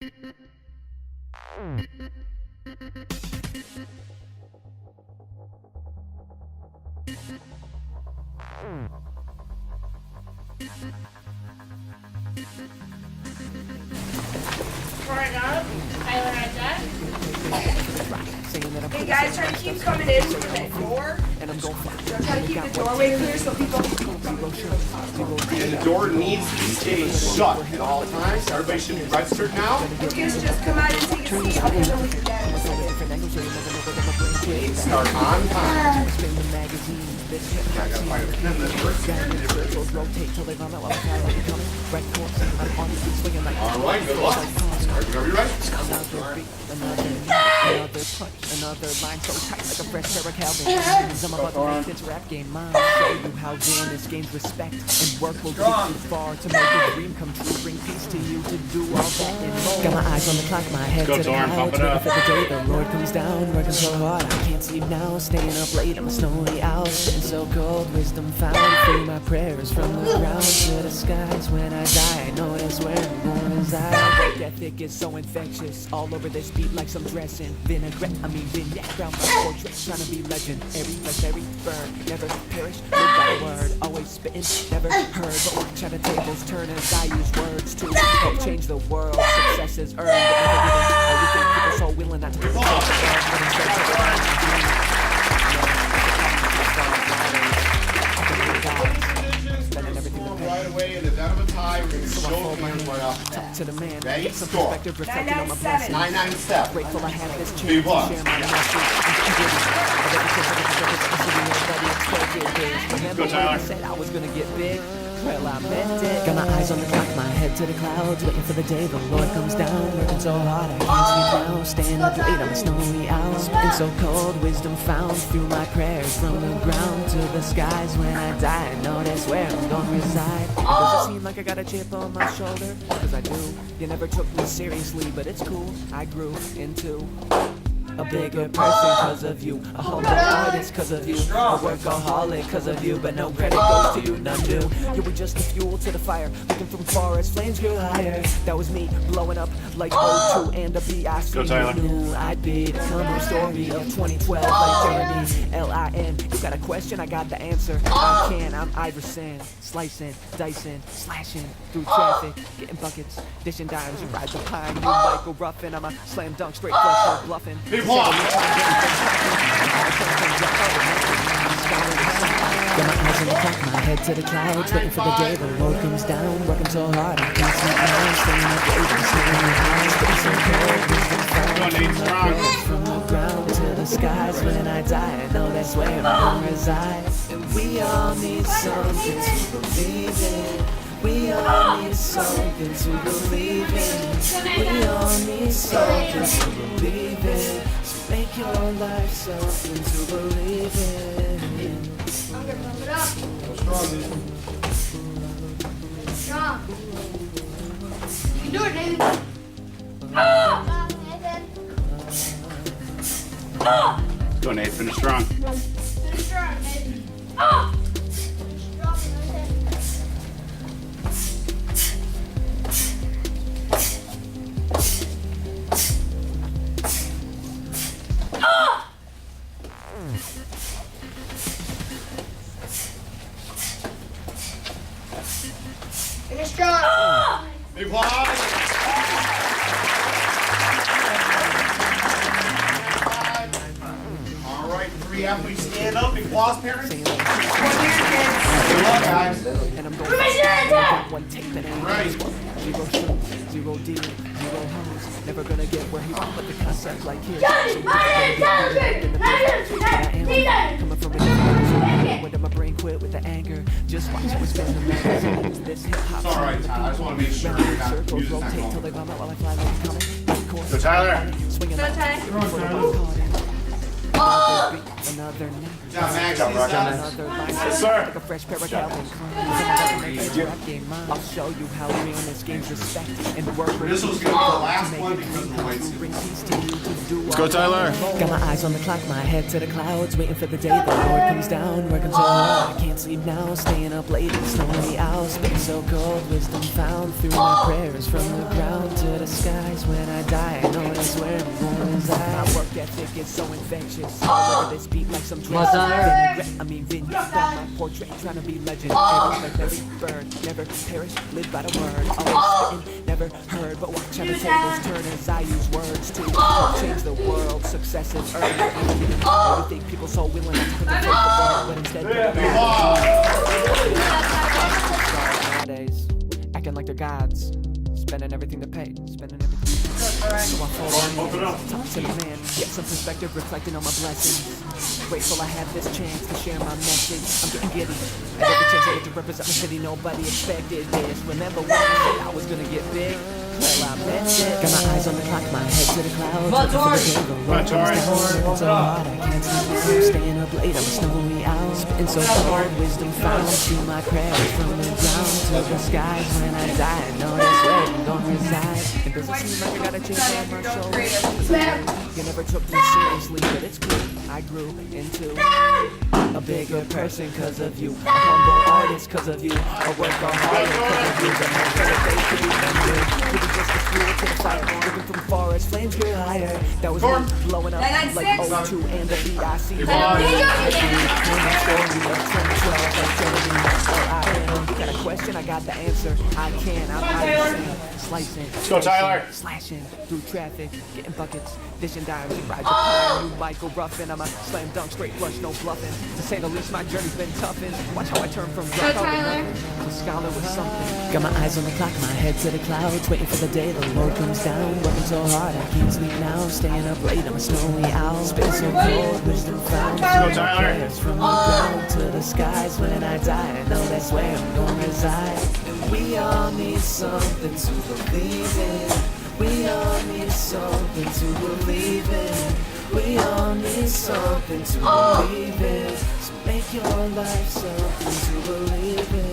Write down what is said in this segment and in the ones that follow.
Torren up, Tyler at that. Hey guys, try to keep coming in through that door. Try to keep the doorway clear so people can come in. And the door needs to stay shut at all times. Everybody should be registered now. Lucas, just come out and take a seat. Okay, then we can get Start on time. I gotta find a pen that works. All right, good luck. Are you ready? Another line so tight like a fresh pair of Calvin. Some of us make this rap game mine. Show you how doing this game's respect and work will get you far to make your dream come true. Bring peace to you to do all that and more. Got my eyes on the clock, my head to the clouds. Waiting for the day the Lord comes down. Working so hard, I can't sleep now. Staying up late, I'm a snowy owl. Sitting so cold, wisdom found through my prayers from the ground to the skies. When I die, I know that's where I'm going to reside. Work ethic is so infectious, all over this beat like some dressing. Vignette round my portrait, trying to be legendary, like berry burn, never perish, live by the word, always spitting, never heard, but watch how the tables turn as I use words to help change the world. Success is earned, but never given. Oh, you think people so willing not to be the world, but instead to right away in the dead of a tie, we're going to show hands right off the bat. to the man. Okay, Some score. perspective reflecting on my blessing. 997. Grateful I have this Big chance to plus. share my message. Remember when I said I was gonna get big? Well, I meant it. Got my eyes on the clock, my head to the clouds, waiting for the day the Lord comes down. Working so hard, I can't sleep now. Staying up late, I'm a snowy owl. Spitting so cold, wisdom found through my prayers from the ground to the skies. When I die, I know that's where I'm gonna reside. Does it seem like I got a chip on my shoulder? Cause I do. You never took me seriously, but it's cool. I grew into a bigger person cause of you, a humble artist cause of you, a workaholic cause of you, but no credit goes to you, none do. You were just the fuel to the fire, looking from far as flames grew higher. That was me, blowing up like O2 and a B.I.C. You knew I'd be the cover story of 2012 like Jeremy L.I.N. You got a question, I got the answer. I'm Iverson, slicing, dicing, slashing through traffic, getting buckets, dishing dimes. You ride the pine, you Michael Ruffin. I'm a slam dunk, straight flush, no bluffing. Big one. Got my eyes on the clock, my head to the clouds, waiting for the day the Lord comes down. Working so hard, I can't sleep now. Staying up late and staying in the house, getting so cold. Wisdom found from the ground to the skies. When I die, I know that's where I'm gonna reside. And we all need something to believe in. We all need something to believe in. We all need something to believe in. So make your life something to believe in. I'm gonna pump it up. Strong. You can do it, Nathan. Go, Nate. Finish strong. Finish strong, Nathan. Strong, Nathan. Finish strong. Big applause. All right, 3 athletes stand up. Big applause, parents. Good luck, guys. And I'm going one take that ain't Right. Zero shoot, zero deal, zero hoes. Never gonna get where he wants, but the concept like here. Coming from a when did my brain quit with the anger? Just watch it spin the magazines. This hip hop. It's all right, Tyler. I just want to make sure you're not Circles music's not rotate till going. they run out while I fly like a comet. Go, Tyler. Swinging Go, Tyler. before the ball caught it. Another beat, another night. Good job, Max. Good job, Another life. Yes, sir. Like a fresh pair of Calvin I'll show you how real this game's respect and the work. This was going to be the last one because of the weight suit. Let's go, Tyler. Got my eyes on the clock, my head to the clouds, waiting for the day the Lord comes down. Working so hard, I can't sleep now, staying up late and snowy owls. Been so cold, wisdom found through my prayers from the ground to the skies. When I die, I know that's where I'm going to die. My work ethic is so infectious. All over this beat like some vinaigrette. I mean vignette, my portrait trying to be legend. Every bird, never perish, live by the word. Always spitting, never heard, but watch how the tables turn as I use words to change the world. Success is earned. I think people so willing to put the faith above, but instead nowadays acting like they're gods, spending everything to pay, spending everything. So I fall on talk to the man, get some perspective, reflecting on my blessings. Grateful I have this chance to share my message. I'm getting giddy. At every chance I get to represent my city, nobody expected this. Remember when I said I was gonna get big? Well, I meant it. Got my eyes on the clock, my head to the clouds. Torren. So hard, I can't sleep. Staying up late, I'm a snowy owl. Spitting so hard, wisdom found through my prayers from the ground to the skies. When I die, I know that's where I'm gonna reside. It doesn't seem like I got a chip on my shoulder. You never took me seriously, but it's cool. I grew into a bigger person cause of you. A humble artist cause of you. A workaholic cause of you. The man that they could be under. It was just a fuel to the fire. Looking from forest, flames grew higher. That was me blowing up like O2 and the VIC. Got a question, I got the answer. I can, I'm slicing. Let's go, Tyler. Slashing through traffic, getting buckets, dishing dimes, you ride the car, new bike, go roughing. I'm a slam dunk, straight flush, no bluffing. To say the least, my journey's been toughened. Watch how I turn from rough out to nothing. A scholar with something. Got my eyes on the clock, my head to the clouds, waiting for the day the Lord comes down. Working so hard, I can't sleep now. Staying up late, I'm a snowy owl. Spitting so cold, wisdom found. Let's go, Tyler. From the ground to the skies. When I die, I know that's where I'm gonna reside. And we all need something to believe in. We all need something to believe in. We all need something to believe in. So make your life something to believe in.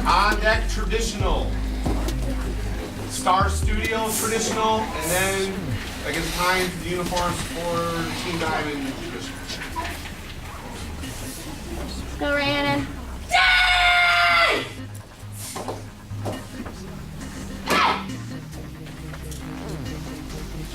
On deck traditional. Star Studio traditional, and then I get the time for the uniforms for Team Diamond traditional. Go, Rhiannon.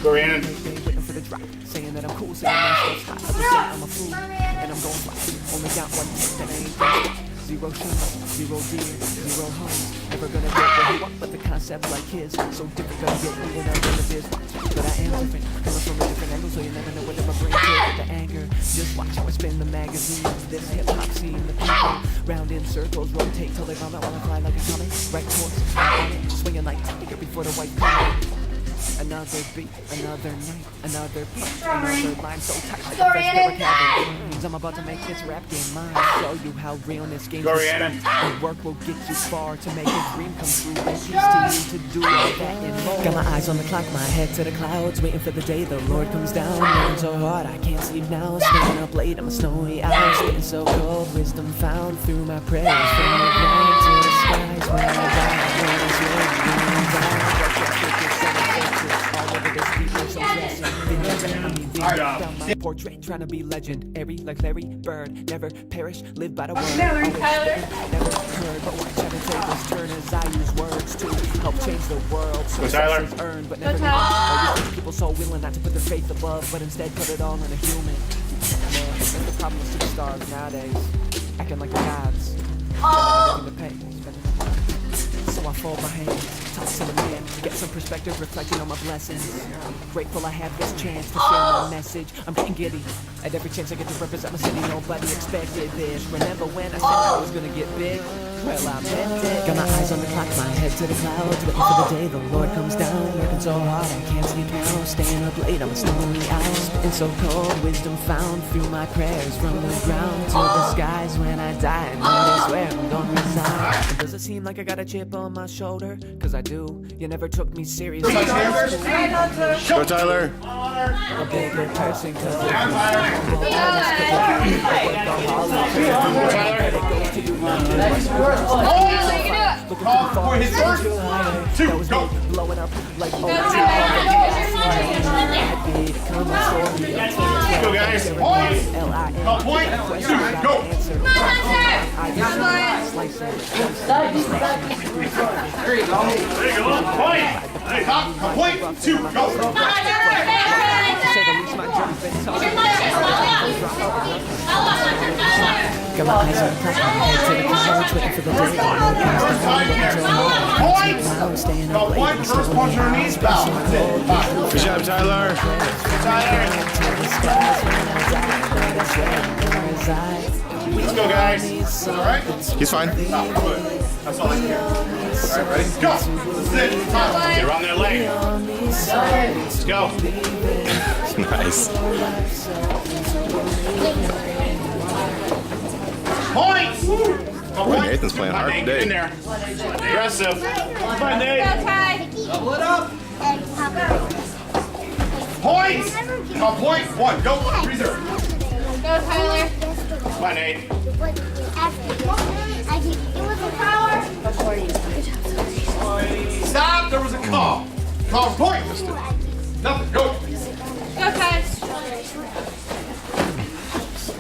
Go, Rhiannon. Waiting for the drop, saying that I'm cool, saying my stuff's hot. I'm a fool, and I'm gon' fly. Only got one hit that ain't done. Zero shoes, zero deer, zero homes. Never gonna get what you want, but the concept like his. So difficult to get me when I'm in the biz. But I am different, coming from a different angle, so you never know whether my brain with the anger. Just watch how I spin the magazine. This hip hop scene, the people round in circles, rotate till they run out while I fly like a comet. Right course, swinging like tiger before the white comet. Another beat, another night, another punch, another line so tight like a fresh pair of Calvin. I'm about to make this rap game mine. Show you how real this game Go, is. Rhiannon. The work will get you far to make a dream come true. It's to you to do all that and more. Got my eyes on the clock, my head to the clouds, waiting for the day the Lord comes down. Working so hard, I can't sleep now. Staying up late, I'm a snowy owl. Getting so cold, wisdom found through my prayers from the ground to the skies. When I die, I know that's where I'm gonna die. My portrait trying to be legendary like Larry Bird. Never perish, live by the word. Tyler. Never heard, but watch how the tables turn as I use words to help change the world. Tyler. Success is earned, but never always people so willing not to put their faith above, but instead put it all in a human. Man, that's the problem with superstars nowadays, acting like the gods. Spending everything to pay. So I fold my hands, talk to the man, get some perspective, reflecting on my blessings. Grateful I have this chance to share my message. I'm getting giddy. At every chance I get to represent my city, nobody expected this. Remember when I said I was gonna get big? well I meant it. Got my eyes on the clock, my head to the clouds, waiting for the day the Lord comes down. Working so hard I can't sleep now, staying up late, I'm a snowy owl. Spitting so cold, wisdom found through my prayers from the ground to the skies. When I die, I know that's where I'm gonna reside. And does it seem like I got a chip on my shoulder? Cause I do, you never took me serious. Go, Tyler. A bigger person cause For his first 2, go. blowing up like Go, guys. Points. Point. 2, go. Point. Point. 2, go. Got my eyes on the clock, my head to the clouds, waiting for the day the Lord comes down. Staying up late, Point. First punch underneath. Bow. That's it. Good job, Tyler. Let's go, guys. All right. He's fine. Good. That's all I can hear. All right, ready? Go. That's it. Time. Get around their leg. Let's go. Nice. Points. Boy, Nathan's playing hard Nate, today. in there. Aggressive. Come on, Nate. Double it up. Points. Point. 1. Go. Reserve. Go, Tyler. Come on, Nate. Stop. There was a call. Call. Point. Nothing. Go. Go, Ty.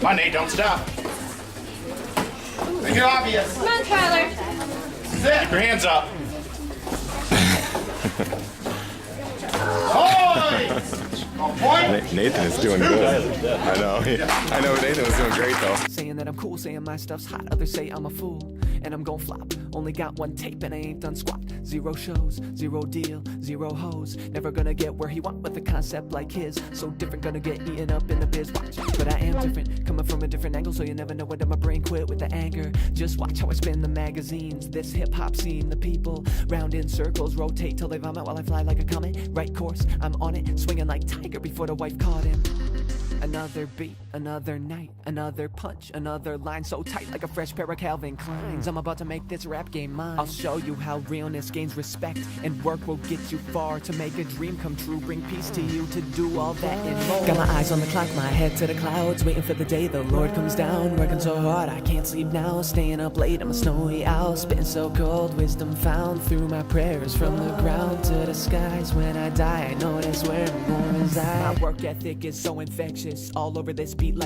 Come on, Nate. Don't stop. Make it obvious. Come on, Tyler. Sit. Keep your hands up. Point. Nathan is doing good. I know. I know Nathan was doing great, though. Saying that I'm cool, saying my stuff's hot. Others say I'm a fool, and I'm gon' flop. Only got one tape and I ain't done squat. 0 shows, 0 deal, 0 hoes. Never gonna get where he want with a concept like his. So different, gonna get eaten up in the biz. Watch, but I am different, coming from a different angle, so you never know whether my brain quit with the anger. Just watch how I spin the magazines. This hip hop scene, the people round in circles, rotate till they vomit while I fly like a comet. Right course, I'm on it, swinging like Tiger before the wife caught him. Another beat, another night, another punch, another line so tight like a fresh pair of Calvin Kleins. I'm about to make this rap game mine. I'll show you how realness gains respect, and work will get you far. To make a dream come true, bring peace to you, to do all that and more. Got my eyes on the clock, my head to the clouds, waiting for the day the Lord comes down. Working so hard, I can't sleep now, staying up late, I'm a snowy owl. Spitting so cold, wisdom found through my prayers from the ground to the skies. When I die, I know that's where I'm gonna reside. My work ethic is so infectious, all over this beat like